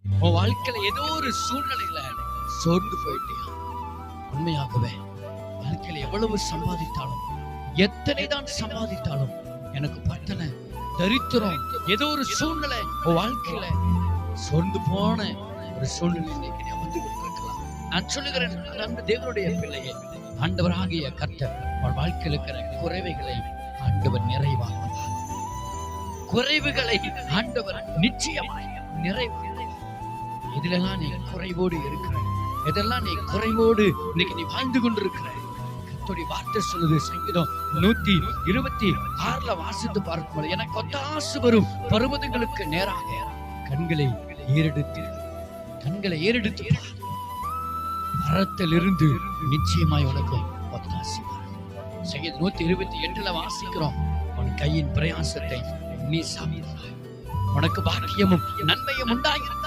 உன் வாழ்க்கையில ஏதோ ஒரு சூழ்நிலையில சோர்ந்து போயிட்டியா? உண்மையாகவே வாழ்க்கையில எவ்வளவு சம்பாதித்தாலும், எத்தனை தான் சம்பாதித்தாலும் எனக்கு பத்தல, தரித்திரம், ஏதோ ஒரு சூழ்நிலை உன் வாழ்க்கையில சோர்ந்து போன ஒரு சூழ்நிலை இன்னைக்கு நீ அமர்ந்து கொண்டிருக்கலாம். நான் சொல்லுகிறேன், அந்த தேவனுடைய பிள்ளையே, ஆண்டவராகிய கர்த்தர் உன் வாழ்க்கையில் இருக்கிற குறைவுகளை ஆண்டவர் நிறைவாக்குவார். குறைவுகளை ஆண்டவர் நிச்சயமாய் நிறைவு. இதெல்லாம் நீ குறைவோடு இருக்கிற, இதெல்லாம் நீ குறைவோடு இன்னைக்கு நீ வாழ்ந்து கொண்டிருக்கிற, கர்த்தருடைய வார்த்தை சொல்லுது. சங்கீதம் 126 வாசித்து பார்க்கும்போது, எனக்கு ஒத்தாசு வரும் பர்வதங்களுக்கு நேராக கண்களை ஏறெடுத்து மரத்திலிருந்து நிச்சயமாய் உனக்கு ஒத்தாசு வரும். சங்கீதம் 128 வாசிக்கிறோம், உன் கையின் பிரயாசத்தை நீ சாப்பிடுவாய், உனக்கு பாக்கியமும் நன்மையும் உண்டாயிருக்கும்.